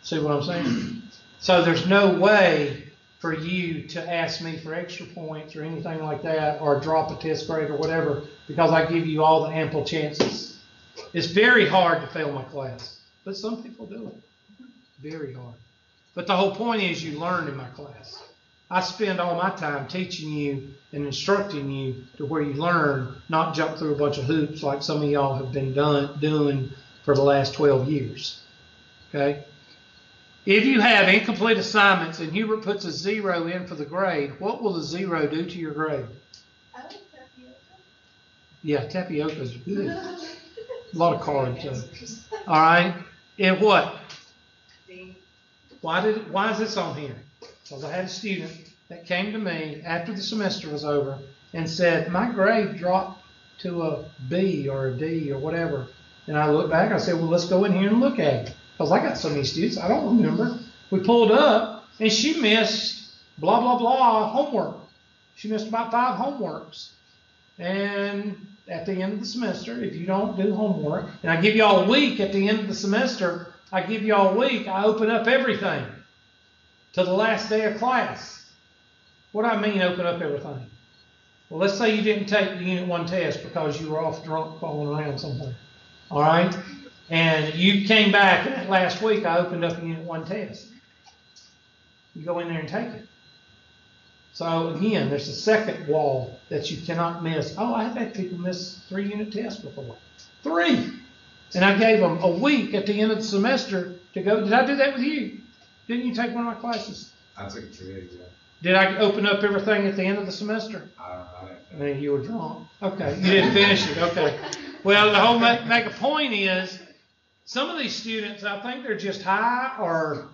See what I'm saying? So there's no way for you to ask me for extra points or anything like that or drop a test grade or whatever because I give you all the ample chances. It's very hard to fail my class, but some people do it. Very hard. But the whole point is you learn in my class. I spend all my time teaching you and instructing you to where you learn, not jump through a bunch of hoops like some of y'all have been doing for the last 12 years. Okay? If you have incomplete assignments and Hubert puts a 0 in for the grade, what will the 0 do to your grade? I like tapioca. Yeah, tapioca's good. A lot of carbs. All right. And what? D. Why is this on here? Because I had a student that came to me after the semester was over and said, my grade dropped to a B or a D or whatever. And I looked back, I said, well, let's go in here and look at it. Because I got so many students, I don't remember. We pulled up, and she missed blah, blah, blah homework. She missed about 5 homeworks. And at the end of the semester, if you don't do homework, and I give you all a week at the end of the semester, I open up everything to the last day of class. What do I mean open up everything? Well, let's say you didn't take the Unit 1 test because you were off drunk falling around somewhere. All right? And you came back, and that last week I opened up a Unit 1 test. You go in there and take it. So again, there's a second wall that you cannot miss. Oh, I've had people miss 3 unit tests before. 3! And I gave them a week at the end of the semester to go. Did I do that with you? Didn't you take one of my classes? I took 2 days, yeah. Did I open up everything at the end of the semester? I I mean, you were drunk. Okay, you didn't finish it. Okay. Well, the whole make a point is, some of these students, I think they're just high, or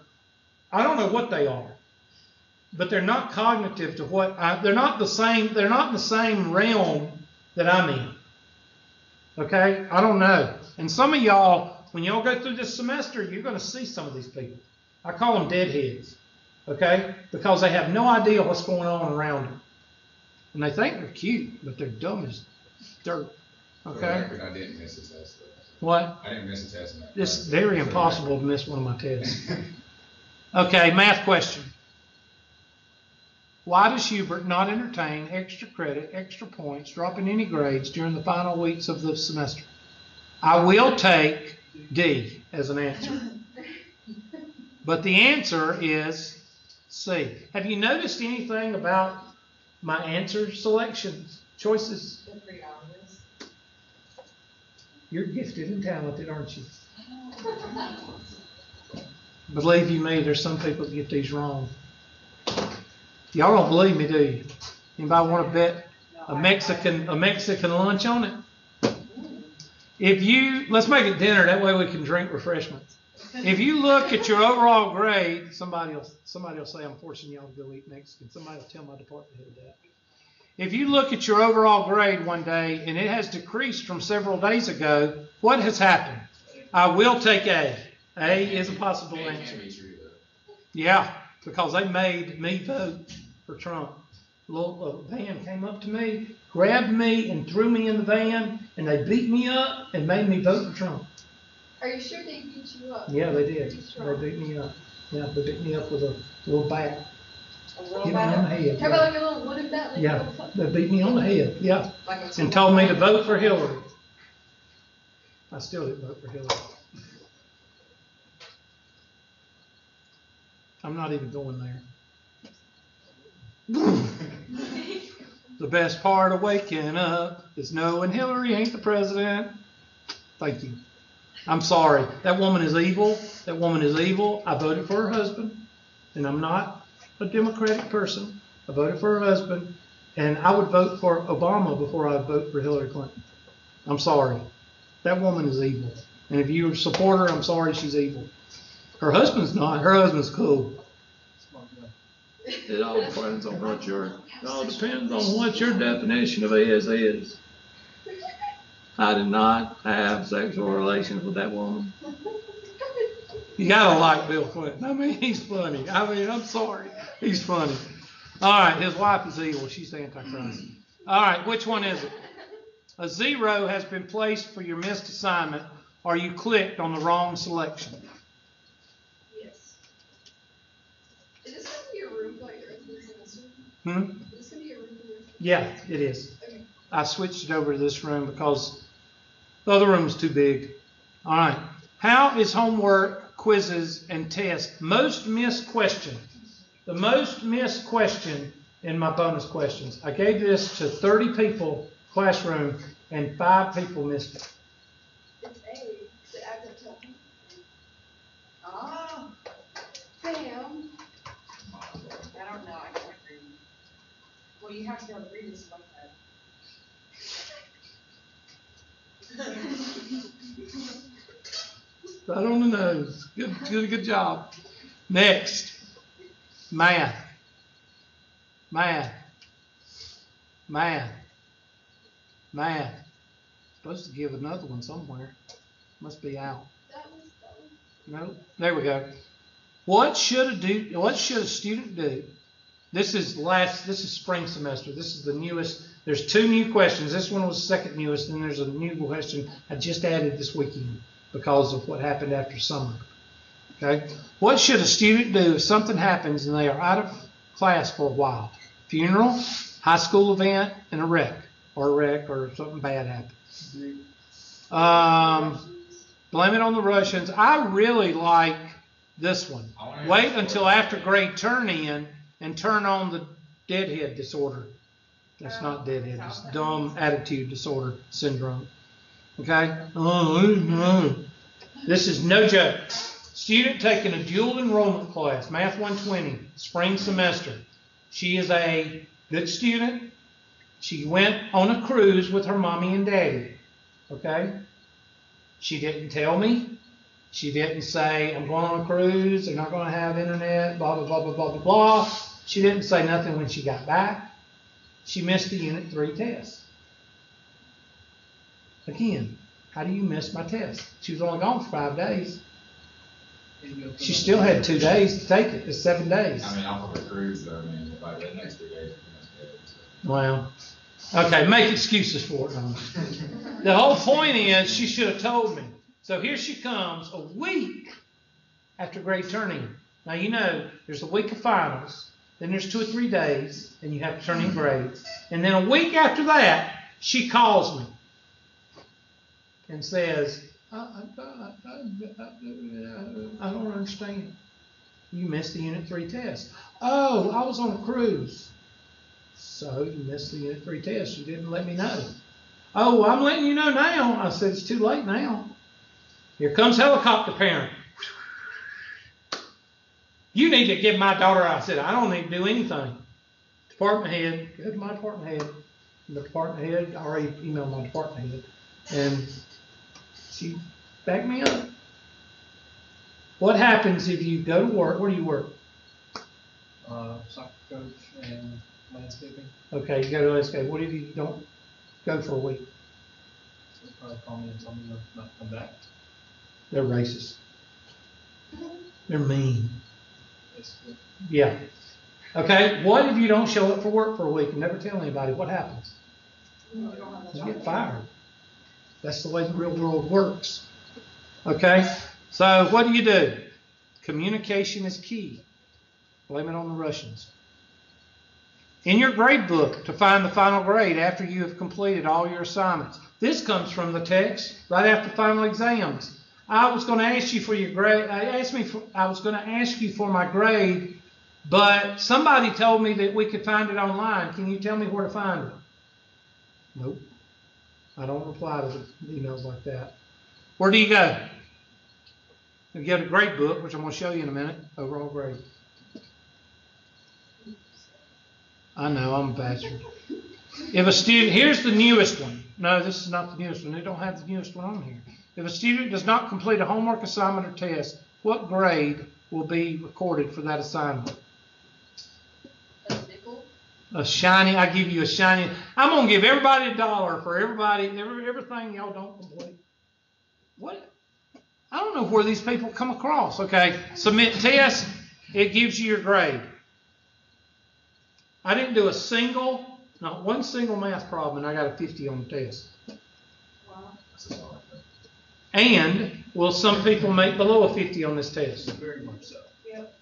I don't know what they are, but they're not cognitive to they're not in the same realm that I'm in. Okay? I don't know. And some of y'all, when y'all go through this semester, you're going to see some of these people. I call them deadheads. Okay? Because they have no idea what's going on around them. And they think they're cute, but they're dumb as dirt. Okay? I didn't miss a test. What? I didn't miss a test. It's very impossible to miss one of my tests. Okay, math question. Why does Hubert not entertain extra credit, extra points, dropping any grades during the final weeks of the semester? I will take D as an answer. But the answer is C. Have you noticed anything about my answer selections, choices? They're pretty obvious. You're gifted and talented, aren't you? Believe you me, there's some people that get these wrong. Y'all don't believe me, do you? Anybody want to bet a Mexican lunch on it? Let's make it dinner, that way we can drink refreshments. If you look at your overall grade, somebody will say I'm forcing y'all to go eat Mexican. Somebody will tell my department head that. if you look at your overall grade one day and it has decreased from several days ago, what has happened? I will take A. A is a possible It answer. can't be true though. Yeah, because they made me vote for Trump. A little van came up to me, grabbed me, and threw me in the van, and they beat me up and made me vote for Trump. Are you sure they beat you up? Yeah, they did. Pretty They strong. beat me up. Yeah, they beat me up with a little bat. A Hit little me on the bit, head. How about like a little wooden bat? Like a Yeah, little puck? they beat me on the head. Yeah, like a and told me to vote for Hillary. I still didn't vote for Hillary. I'm not even going there. The best part of waking up is knowing Hillary ain't the president. Thank you. I'm sorry. That woman is evil. That woman is evil. I voted for her husband, and I'm not a Democratic person. I voted for her husband, and I would vote for Obama before I would vote for Hillary Clinton. I'm sorry. That woman is evil. And if you support her, I'm sorry she's evil. Her husband's not. Her husband's cool. It all depends on what your definition of is. I did not have sexual relations with that woman. You gotta like Bill Clinton. I mean, he's funny. I mean, I'm sorry. He's funny. All right, his wife is evil. She's the Antichrist. All right, which one is it? A 0 has been placed for your missed assignment, or you clicked on the wrong selection. Yes. Is this gonna be a room by your semester? Hmm? Is this gonna be a room for your semester? Yeah, it is. Okay. I switched it over to this room because the other room is too big. All right. How is homework, quizzes, and tests most missed question? The most missed question in my bonus questions. I gave this to 30 people classroom, and 5 people missed it. It's A. The active talking. Oh, Bam. I don't know, I can't read. Well, you have to be able to read this like that. Right on the nose. Good job. Next. Math. Supposed to give another one somewhere. Must be out. That was. No, there we go. What should a student do? This is spring semester. This is the newest. There's 2 new questions. This one was the second newest, and there's a new question I just added this weekend because of what happened after summer. Okay? What should a student do if something happens and they are out of class for a while? Funeral, high school event, and a wreck or something bad happens. Blame it on the Russians. I really like this one. Wait until after grade turn in and turn on the deadhead disorder. That's not deadhead. It's dumb attitude disorder syndrome. Okay? Oh, this is no joke. Student taking a dual enrollment class, Math 120, spring semester. She is a good student. She went on a cruise with her mommy and daddy. Okay? She didn't tell me. She didn't say, I'm going on a cruise, they're not going to have internet, blah, blah, blah, blah, blah, blah, blah. She didn't say nothing when she got back. She missed the Unit 3 test. Again, how do you miss my test? She was only gone for 5 days. She still had 2 days to take it. It's 7 days. I mean, off of a cruise, though, I mean, like the next 3 days, pretty much dead. Well, okay, make excuses for it. The whole point is she should have told me. So here she comes a week after grade turning. Now, you know, there's a week of finals, then there's 2 or 3 days, and you have to turn in grades. And then a week after that, she calls me and says, I don't understand. You missed the Unit 3 test. Oh, I was on a cruise. So you missed the Unit 3 test. You didn't let me know. Oh, well, I'm letting you know now. I said, it's too late now. Here comes helicopter parent. You need to give my daughter, I said, I don't need to do anything. Department head, go to my department head. The department head, I already emailed my department head. And she backed me up. What happens if you go to work? Where do you work? Soccer coach and Landscaping. Okay, you go to landscape. What if you don't go for a week? They'll probably call me and tell me to not come back. They're racist. They're mean. Basically. Yeah. Okay, what if you don't show up for work for a week and never tell anybody? What happens? You don't have a You job. get fired. That's the way the real world works. Okay, so what do? Communication is key. Blame it on the Russians. In your grade book, to find the final grade after you have completed all your assignments. This comes from the text right after final exams. I was going to ask you for your grade. I was going to ask you for my grade, but somebody told me that we could find it online. Can you tell me where to find it? Nope. I don't reply to emails like that. Where do you go? You get a grade book, which I'm going to show you in a minute. Overall grade. I know, I'm a bastard. If a student, here's the newest one. No, this is not the newest one. They don't have the newest one on here. If a student does not complete a homework assignment or test, what grade will be recorded for that assignment? A nickel. A shiny, I give you a shiny. I'm going to give everybody $1 for everything y'all don't complete. What? I don't know where these people come across. Okay, submit test, it gives you your grade. I didn't do not one single math problem, and I got a 50 on the test. Wow. And will some people make below a 50 on this test? Very much so. Yep.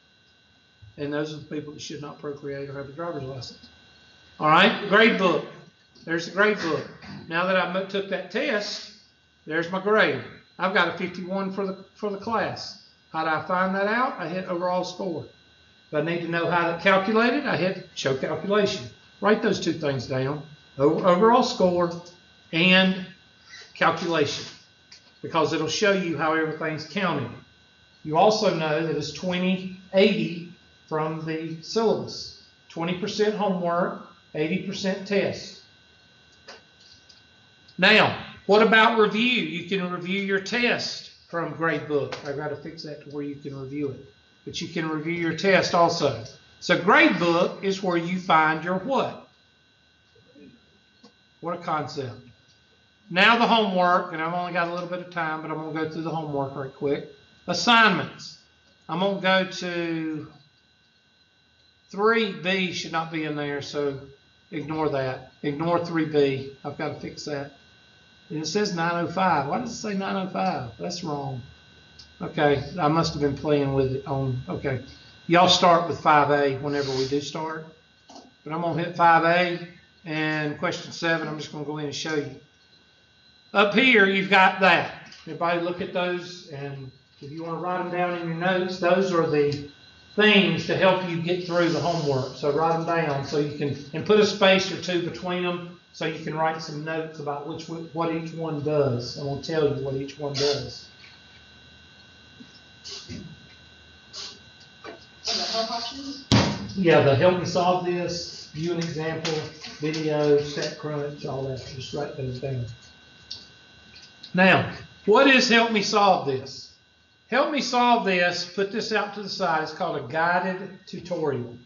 And those are the people that should not procreate or have a driver's license. All right, grade book. There's the grade book. Now that I took that test, there's my grade. I've got a 51 for the class. How do I find that out? I hit overall score. If I need to know how to calculate it, I hit show calculation. Write those two things down. Overall score and calculation. Because it'll show you how everything's counted. You also know that it's 20/80 from the syllabus. 20% homework, 80% test. Now, what about review? You can review your test from gradebook. I've got to fix that to where you can review it. But you can review your test also. So gradebook is where you find your what? What a concept. Now the homework, and I've only got a little bit of time, but I'm going to go through the homework right quick. Assignments. I'm going to go to 3B should not be in there, so ignore that. Ignore 3B. I've got to fix that. And it says 905. Why does it say 905? That's wrong. Okay, I must have been playing with it on, okay. Y'all start with 5A whenever we do start. But I'm going to hit 5A, and question 7, I'm just going to go in and show you. Up here, you've got that. Everybody look at those, and if you want to write them down in your notes, those are the things to help you get through the homework. So write them down so you can, and put a space or two between them so you can write some notes about what each one does. I'm going to tell you what each one does. And the help options? Yeah, the help me solve this, view an example, video, StatCrunch, all that. Just write those down. Now, what is help me solve this? Help me solve this, put this out to the side. It's called a guided tutorial.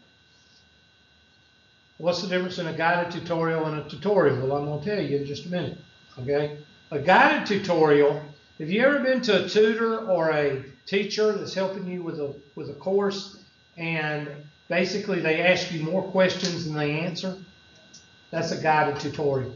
What's the difference in a guided tutorial and a tutorial? Well, I'm going to tell you in just a minute. Okay? A guided tutorial, have you ever been to a tutor or a teacher that's helping you with a course, and basically they ask you more questions than they answer? That's a guided tutorial.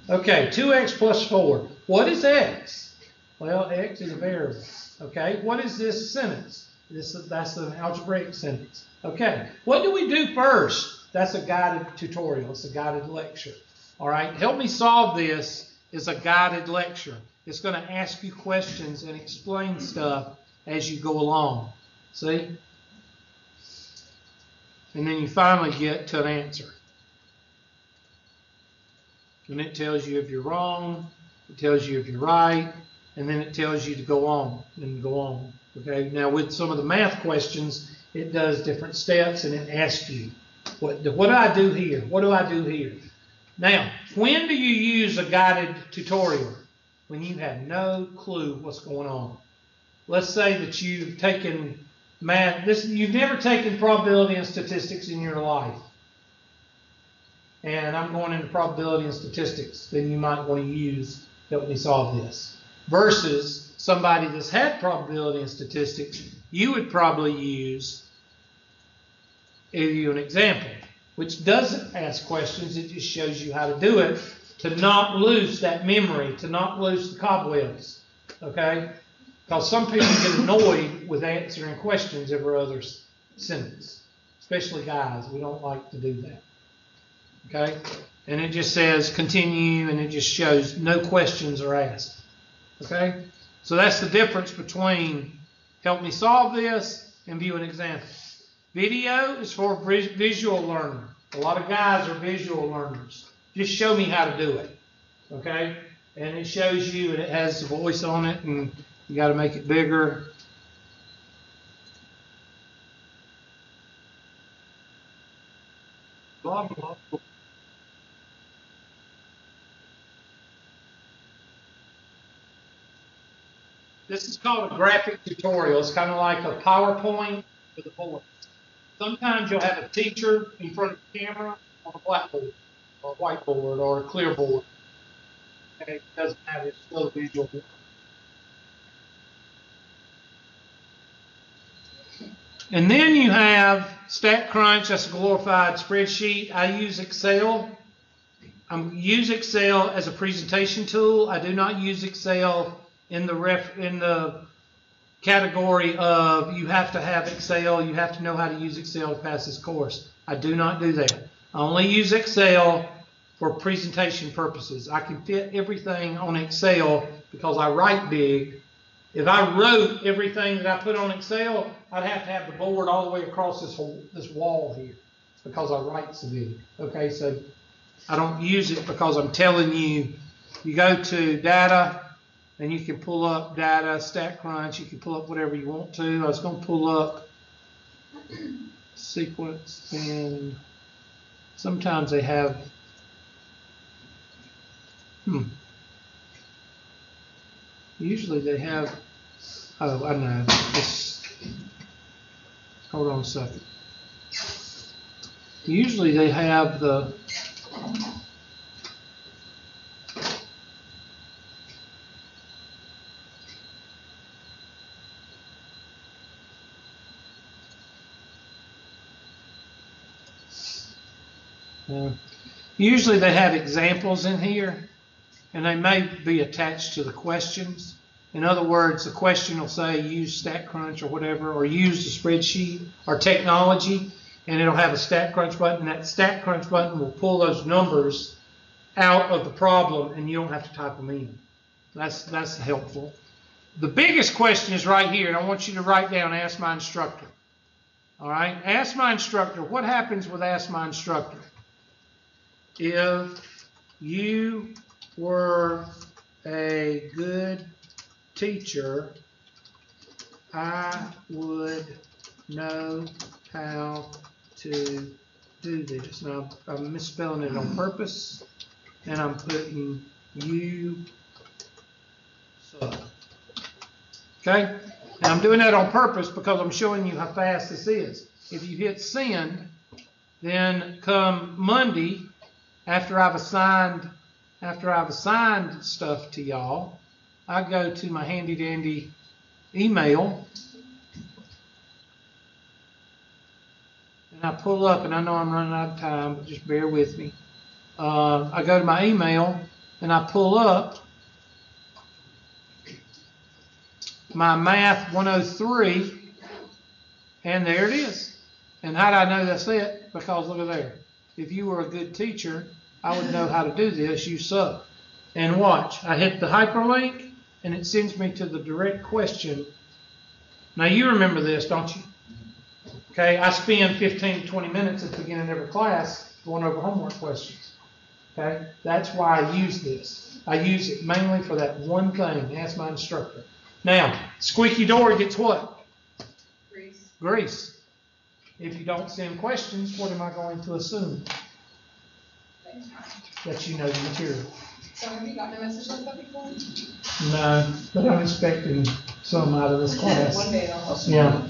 Okay, 2x plus 4. What is x? Well, x is a variable. Okay, what is this sentence? That's an algebraic sentence. Okay, what do we do first? That's a guided tutorial. It's a guided lecture. All right, help me solve this is a guided lecture. It's going to ask you questions and explain stuff as you go along. See? And then you finally get to an answer. And it tells you if you're wrong, it tells you if you're right, and then it tells you to go on and go on. Okay. Now with some of the math questions, it does different steps and it asks you, what do I do here? What do I do here? Now, when do you use a guided tutorial? When you have no clue what's going on. Let's say that you've taken math. You've never taken probability and statistics in your life. and I'm going into probability and statistics, then you might want to use help me solve this. Versus somebody that's had probability and statistics, you would probably use, give you an example, which doesn't ask questions, it just shows you how to do it, to not lose that memory, to not lose the cobwebs, okay? Because some people get annoyed with answering questions every other sentence, especially guys. We don't like to do that, okay? And it just says continue, and it just shows no questions are asked, okay? So that's the difference between help me solve this and view an example. Video is for visual learner. A lot of guys are visual learners. Just show me how to do it, okay? And it shows you, and it has the voice on it, and you got to make it bigger. Blah, blah, blah. This is called a graphic tutorial. It's kind of like a PowerPoint with a board. Sometimes you'll have a teacher in front of the camera on a blackboard or a whiteboard or a clear board. Okay, it doesn't matter, it's still a visual. And then you have StatCrunch, that's a glorified spreadsheet. I use Excel. I use Excel as a presentation tool. I do not use Excel in the category of you have to have Excel, you have to know how to use Excel to pass this course. I do not do that. I only use Excel for presentation purposes. I can fit everything on Excel because I write big. If I wrote everything that I put on Excel, I'd have to have the board all the way across this wall here because I write so big. Okay, so I don't use it because I'm telling you, you go to data, and you can pull up data, StatCrunch, you can pull up whatever you want to. I was going to pull up sequence, and sometimes they have, usually they have, oh, I know, hold on a second. Usually they have the, usually they have examples in here, and they may be attached to the questions. In other words, the question will say use StatCrunch or whatever, or use the spreadsheet or technology, and it'll have a StatCrunch button. That StatCrunch button will pull those numbers out of the problem, and you don't have to type them in. That's helpful. The biggest question is right here, and I want you to write down ask my instructor. All right, ask my instructor. What happens with ask my instructor? If you were a good teacher, I would know how to do this. Now, I'm misspelling it on purpose, and I'm putting you suck. Okay? And I'm doing that on purpose because I'm showing you how fast this is. If you hit send, then come Monday, after I've assigned stuff to y'all, I go to my handy dandy email, and I pull up, and I know I'm running out of time, but just bear with me. I go to my email, and I pull up my Math 103, and there it is. And how do I know that's it? Because look at there. If you were a good teacher, I would know how to do this. You suck. And watch. I hit the hyperlink, and it sends me to the direct question. Now, you remember this, don't you? Okay, I spend 15 to 20 minutes at the beginning of every class going over homework questions. Okay, that's why I use this. I use it mainly for that one thing, ask my instructor. Now, squeaky door gets what? Grease. Grease. If you don't send questions, what am I going to assume? That you know the material. So have you gotten a message like that before? No, but I'm expecting some out of this class. One day I'll Yeah.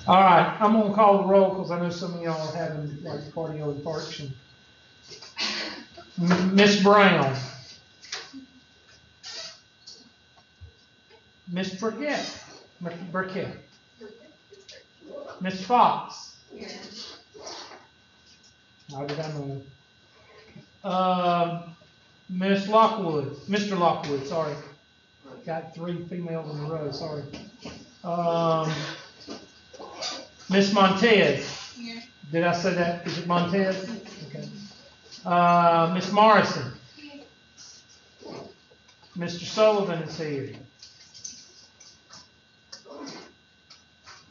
All right, I'm going to call the roll because I know some of y'all are having like cardio infarction. Miss Brown. Miss Burkett. Miss Fox. How did I know? Miss Lockwood, Mr. Lockwood, sorry. Got 3 females in a row, sorry. Miss Montez. Here. Did I say that? Is it Montez? Okay. Miss Morrison. Mr. Sullivan is here.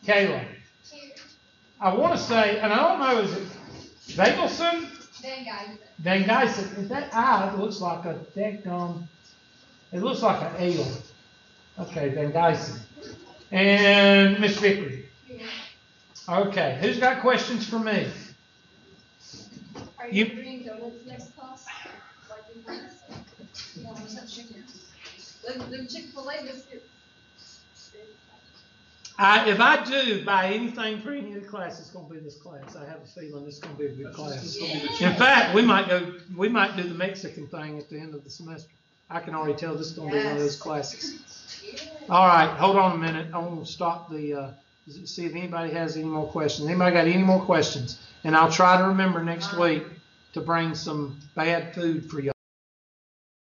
Kayla. I want to say, and I don't know, is it Vagelson? Van Geisen. Is that I? It looks like a deckgum. It looks like an ale. Okay, Van Geisen. And Miss Vickery. Okay, who's got questions for me? Are You- you bringing donuts next class? Like in class? No, I just have chicken. The Chick-fil-A biscuits. If I do buy anything for any of the classes, it's going to be this class. I have a feeling it's going to be a good class. In fact, we might do the Mexican thing at the end of the semester. I can already tell this is going to be one of those classes. All right, hold on a minute. I want to stop see if anybody has any more questions. Anybody got any more questions? And I'll try to remember next week to bring some bad food for y'all.